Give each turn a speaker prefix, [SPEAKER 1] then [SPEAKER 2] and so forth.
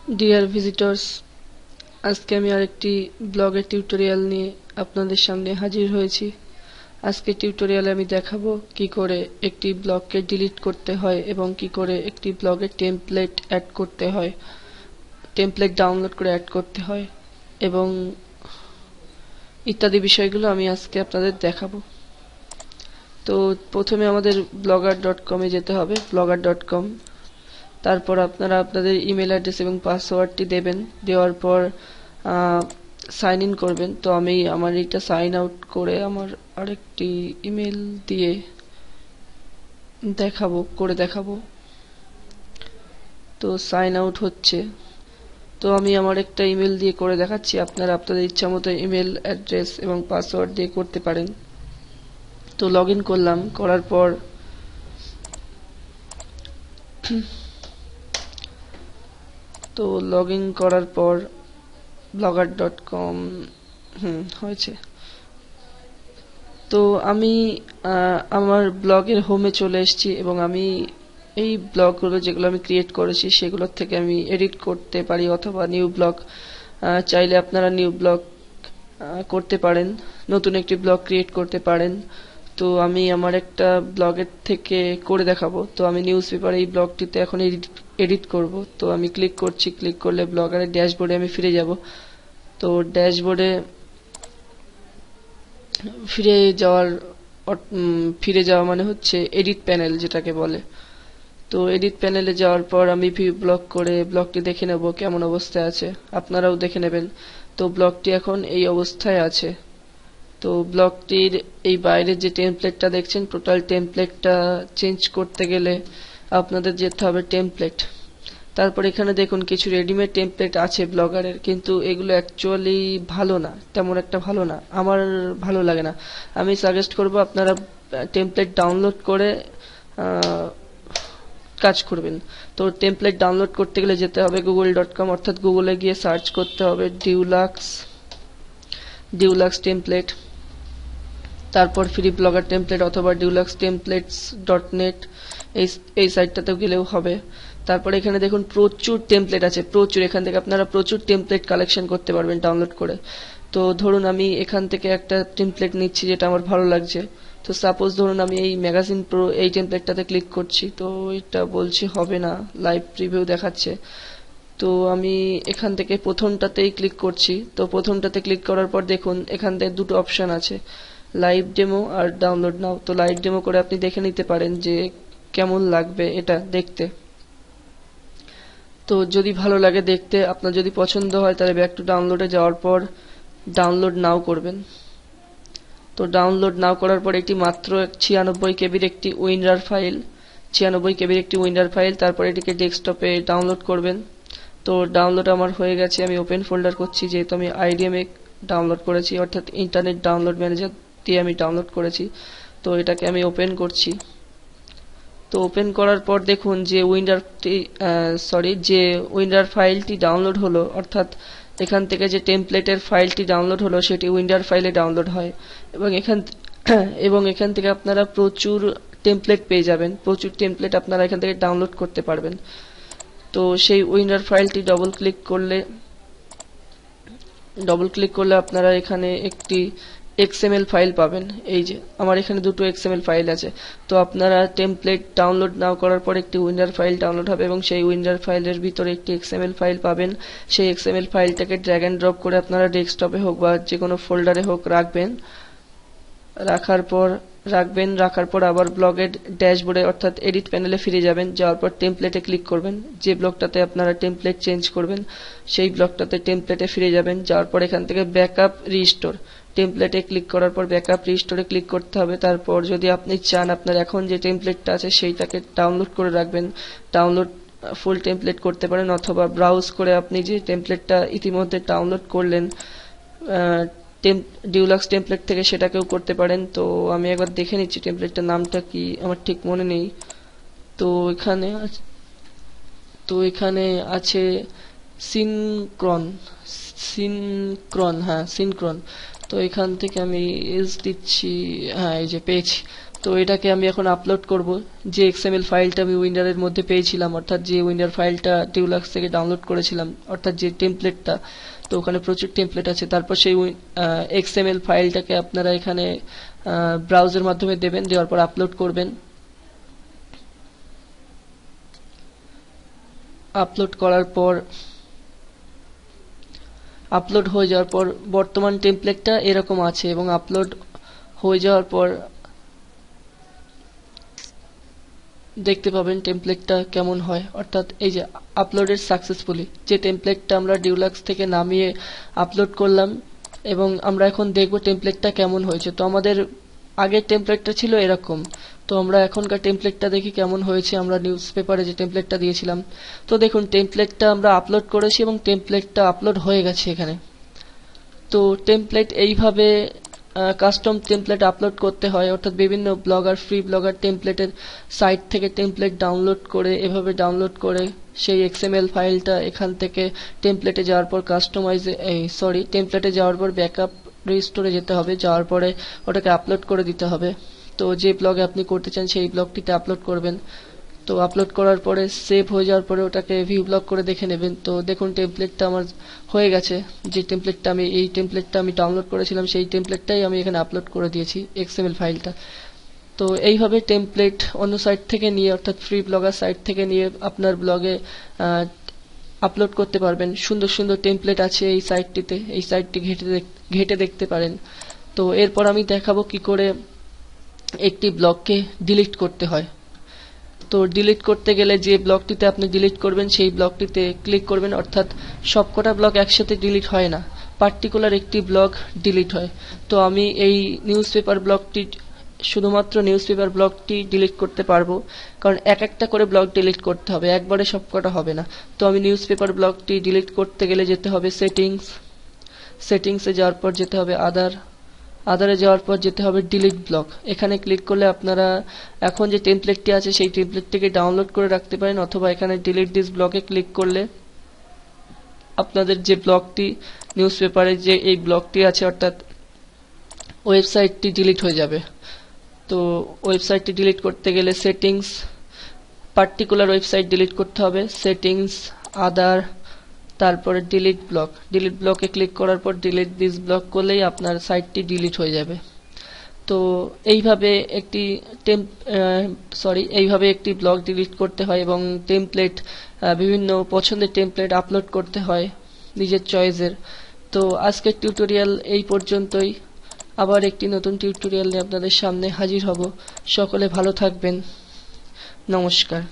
[SPEAKER 1] Deer visitors, আজকে আমি আরেকটি ব্লগের টিউটোরিয়াল নিয়ে আপনাদের সামনে হাজির হয়েছি। আজকে টিউটোরিয়ালে আমি দেখাবো কি করে একটি ব্লগকে ডিলিট করতে হয় এবং কি করে একটি ব্লগে টেমপ্লেট অ্যাড করতে হয়, টেমপ্লেট ডাউনলোড করে অ্যাড করতে হয় এবং ইত্যাদি বিষয়গুলো আমি আজকে আপনাদের দেখাবো। তো প্রথমে আমাদের blogger.com-এ যেতে হবে, blogger.com। তারপর আপনারা আপনাদের ইমেল অ্যাড্রেস এবং পাসওয়ার্ডটি দেবেন, দেওয়ার পর সাইন ইন করবেন। তো আমি আমার এটা সাইন আউট করে আমার আরেকটি ইমেল দিয়ে দেখাবো। তো সাইন আউট হচ্ছে, তো আমি আমার একটা ইমেল দিয়ে করে দেখাচ্ছি। আপনারা আপনাদের ইচ্ছা মতো ইমেল অ্যাড্রেস এবং পাসওয়ার্ড দিয়ে করতে পারেন। তো লগ ইন করলাম, করার পর blogger.com হয়েছে। তো আমি আমার ব্লগের হোমে চলে এসেছি এবং আমি এই ব্লগগুলো যেগুলো আমি ক্রিয়েট করেছি সেগুলোর থেকে আমি এডিট করতে পারি, অথবা নিউ ব্লগ চাইলে আপনারা নিউ ব্লগ করতে পারেন, নতুন একটি ব্লগ ক্রিয়েট করতে পারেন। তো আমি আমার একটা ব্লগের থেকে করে দেখাবো। তো আমি নিউজ পেপার এই ব্লগটিতে এখন এডিট করব। তো আমি ক্লিক করছি, ক্লিক করলে ব্লগারের ড্যাশবোর্ডে আমি ফিরে যাব। তো ড্যাশবোর্ডে ফিরে যাওয়া মানে হচ্ছে এডিট প্যানেল যেটাকে বলে। তো এডিট প্যানেলে যাওয়ার পর আমি ভিউ ব্লগ করে ব্লগটি দেখে নেব কেমন অবস্থায় আছে, আপনারাও দেখে নেবেন। তো ব্লগটি এখন এই অবস্থায় আছে। তো ব্লগটির এই বাইরের যে টেমপ্লেটটা দেখছেন, টোটাল টেমপ্লেটটা চেঞ্জ করতে গেলে আপনাদের যেতে হবে টেমপ্লেট। তারপর এখানে দেখুন কিছু রেডিমেড টেমপ্লেট আছে ব্লগারের, কিন্তু এগুলো অ্যাকচুয়ালি ভালো না, তেমন একটা ভালো না, আমার ভালো লাগে না। আমি সাজেস্ট করব আপনারা টেমপ্লেট ডাউনলোড করে কাজ করবেন। তো টেমপ্লেট ডাউনলোড করতে গেলে যেতে হবে google.com, অর্থাৎ গুগলে গিয়ে সার্চ করতে হবে ডিউলাক্স টেমপ্লেট, তারপর ফ্রি ব্লগার টেমপ্লেট অথবা deluxetemplates.net এই সাইটটাতেও গেলেও হবে। তারপর এখানে দেখুন প্রচুর টেমপ্লেট আছে, প্রচুর। এখান থেকে আপনারা প্রচুর টেমপ্লেট কালেকশন করতে পারবেন ডাউনলোড করে। তো ধরুন আমি এখান থেকে একটা টেমপ্লেট নিচ্ছি যেটা আমার ভালো লাগছে। তো সাপোজ ধরুন আমি এই ম্যাগাজিন প্রো এই টেমপ্লেটটাতে ক্লিক করছি। তো এটা বলছি হবে না, লাইভ প্রিভিউ দেখাচ্ছে। তো আমি এখান থেকে প্রথমটাতেই ক্লিক করছি। তো প্রথমটাতে ক্লিক করার পর দেখুন এখান থেকে দুটো অপশন আছে, লাইভ ডেমো আর ডাউনলোড নাও। তো লাইভ ডেমো করে আপনি দেখে নিতে পারেন যে কেমন লাগবে এটা দেখতে। তো যদি ভালো লাগে দেখতে, আপনার যদি পছন্দ হয়, তাহলে ব্যাক টু ডাউনলোডে যাওয়ার পর ডাউনলোড নাও করবেন। তো ডাউনলোড নাও করার পর এটি মাত্র 96 কেবির একটি উইন্ডার ফাইল। তারপর এটিকে ডেস্কটপে ডাউনলোড করবেন। তো ডাউনলোড আমার হয়ে গেছে, আমি ওপেন ফোল্ডার করছি, যেহেতু আমি IDMA ডাউনলোড করেছি, অর্থাৎ ইন্টারনেট ডাউনলোড ম্যানেজার দিয়ে আমি ডাউনলোড করেছি। তো এটাকে আমি ওপেন করছি। তো ওপেন করার পর দেখুন যে উইন্ডার ফাইলটি ডাউনলোড হলো, অর্থাৎ এখান থেকে যে টেমপ্লেটের ফাইলটি ডাউনলোড হলো সেটি উইন্ডার ফাইলে ডাউনলোড হয় এবং এখান থেকে আপনারা প্রচুর টেমপ্লেট পেয়ে যাবেন, প্রচুর টেমপ্লেট আপনারা এখান থেকে ডাউনলোড করতে পারবেন। তো সেই উইন্ডার ফাইলটি ডবল ক্লিক করলে আপনারা এখানে একটি XML ফাইল পাবেন। এই যে আমার এখানে দুটো XML ফাইল আছে। তো আপনারা টেমপ্লেট ডাউনলোড নাও করার পর একটি উইন্ডার ফাইল ডাউনলোড হবে এবং সেই উইন্ডার ফাইলের ভিতরে একটি XML ফাইল পাবেন। সেই XML ফাইলটাকে ড্র্যাগ এন্ড ড্রপ করে আপনারা ডেস্কটপে হোক বা যে কোনো ফোল্ডারে হোক রাখবেন। রাখার পর আবার ব্লগের ড্যাশবোর্ডে অর্থাৎ এডিট প্যানেলে ফিরে যাবেন। যাওয়ার পর টেমপ্লেটে ক্লিক করবেন, যে ব্লগটাতে আপনারা টেমপ্লেট চেঞ্জ করবেন সেই ব্লগটাতে টেমপ্লেটে ফিরে যাবেন। যাওয়ার পর এখান থেকে ব্যাকআপ রিস্টোর, টেমপ্লেটে ক্লিক করার পর ব্যাকআপ রিস্টোরে ক্লিক করতে হবে। তারপর যদি আপনি চান আপনার এখন যে টেমপ্লেটটা আছে সেইটাকে ডাউনলোড করে রাখবেন, ডাউনলোড ফুল টেমপ্লেট করতে পারেন, অথবা ব্রাউজ করে আপনি যে টেমপ্লেটটা ইতিমধ্যে ডাউনলোড করলেন ডিউলাক্স টেমপ্লেট থেকে সেটাকেও করতে পারেন। তো আমি একবার দেখে নিচ্ছি টেমপ্লেটটার নামটা কি, আমার ঠিক মনে নেই। তো এখানে আছে সিনক্রন। তো এখান থেকে আমি এস দিচ্ছি, হ্যাঁ এই যে পেয়েছি। তো এটাকে আমি এখন আপলোড করব। যে এক্সএমএল ফাইলটা আমি উইন্ডারের মধ্যে পেয়েছিলাম, অর্থাৎ যে উইন্ডার ফাইলটা ডিউলাক্স থেকে ডাউনলোড করেছিলাম, অর্থাৎ যে টেমপ্লেটটা, তো ওখানে প্রচুর টেমপ্লেট আছে। তারপর সেই এক্সএমএল ফাইলটাকে আপনারা এখানে ব্রাউজের মাধ্যমে দেবেন, দেওয়ার পর আপলোড করবেন। আপলোড করার পর আপলোড হয়ে যাওয়ার পর বর্তমান টেমপ্লেটটা এরকম আছে, এবং আপলোড হয়ে যাওয়ার পর দেখতে পাবেন টেমপ্লেটটা কেমন হয়। অর্থাৎ এই যে আপলোডেড সাকসেসফুলি, যে টেমপ্লেটটা আমরা ডিউলাক্স থেকে নামিয়ে আপলোড করলাম, এবং আমরা এখন দেখব টেমপ্লেটটা কেমন হয়েছে। তো আমাদের আগের টেমপ্লেটটা ছিল এরকম, তো আমরা এখনকার টেমপ্লেটটা দেখি কেমন হয়েছে। আমরা নিউজ পেপারে যে টেমপ্লেটটা দিয়েছিলাম, তো দেখুন টেমপ্লেটটা আমরা আপলোড করেছি এবং টেমপ্লেটটা আপলোড হয়ে গেছে এখানে। তো টেমপ্লেট এইভাবে কাস্টম টেমপ্লেট আপলোড করতে হয়, অর্থাৎ বিভিন্ন ব্লগার, ফ্রি ব্লগার টেমপ্লেটের সাইট থেকে টেমপ্লেট ডাউনলোড করে, এভাবে ডাউনলোড করে সেই এক্সএমএল ফাইলটা এখান থেকে টেমপ্লেটে যাওয়ার পর টেমপ্লেটে যাওয়ার পর ব্যাকআপ রেজিস্টোরে যেতে হবে, যাওয়ার পরে ওটাকে আপলোড করে দিতে হবে। তো যে ব্লগে আপনি করতে চান সেই ব্লগটিতে আপলোড করবেন। তো আপলোড করার পরে সেভ হয়ে যাওয়ার পরে ওটাকে ভিউ ব্লগ করে দেখে নেবেন। তো দেখুন টেমপ্লেটটা আমার হয়ে গেছে। যে টেমপ্লেটটা আমি ডাউনলোড করেছিলাম, সেই টেমপ্লেটটাই আমি এখানে আপলোড করে দিয়েছি, এক্সএমএল ফাইলটা। তো এইভাবে টেমপ্লেট অন্য সাইট থেকে নিয়ে, অর্থাৎ ফ্রি ব্লগার সাইট থেকে নিয়ে আপনার ব্লগে আপলোড করতে পারবেন। সুন্দর সুন্দর টেমপ্লেট আছে এই সাইটটিতে, এই সাইটটি ঘেটে দেখতে পারেন। তো এরপর আমি দেখাবো কি করে একটি ব্লগকে ডিলিট করতে হয়। তো ডিলিট করতে গেলে যে ব্লগটিতে আপনি ডিলিট করবেন সেই ব্লগটিতে ক্লিক করবেন, অর্থাৎ সবকটা ব্লগ একসাথে ডিলিট হয় না, পার্টিকুলার একটি ব্লগ ডিলিট হয়। তো আমি এই শুধুমাত্র নিউজ পেপার ব্লগটি ডিলিট করতে পারবো, কারণ একটা করে ব্লগ ডিলিট করতে হবে, একবারে সবকটা হবে না। তো আমি নিউজ পেপার ব্লগটি ডিলিট করতে গেলে যেতে হবে সেটিংসে যাওয়ার পর যেতে হবে আদারে যাওয়ার পর যেতে হবে ডিলিট ব্লক। এখানে ক্লিক করলে আপনারা এখন যে টেমপ্লেটটি আছে সেই টেমপ্লেটটিকে ডাউনলোড করে রাখতে পারেন, অথবা এখানে ডিলিট দিস ব্লকে ক্লিক করলে আপনাদের যে ব্লগটি, নিউজ পেপারে যে এই ব্লগটি আছে, অর্থাৎ ওয়েবসাইটটি ডিলিট হয়ে যাবে। তো ওয়েবসাইটটি ডিলিট করতে গেলে পার্টিকুলার ওয়েবসাইট ডিলিট করতে হবে, সেটিংস, আদার, তারপরে ডিলিট ব্লকে ক্লিক করার পর ডিলিট দিস ব্লক করলেই আপনার সাইটটি ডিলিট হয়ে যাবে। তো এইভাবে একটি ব্লগ ডিলিট করতে হয়, এবং বিভিন্ন পছন্দের টেমপ্লেট আপলোড করতে হয় নিজের চয়েসের। তো আজকের টিউটোরিয়াল এই পর্যন্তই। আবার একটি নতুন টিউটোরিয়াল নিয়ে আপনাদের সামনে হাজির হব। সকলে ভালো থাকবেন। নমস্কার।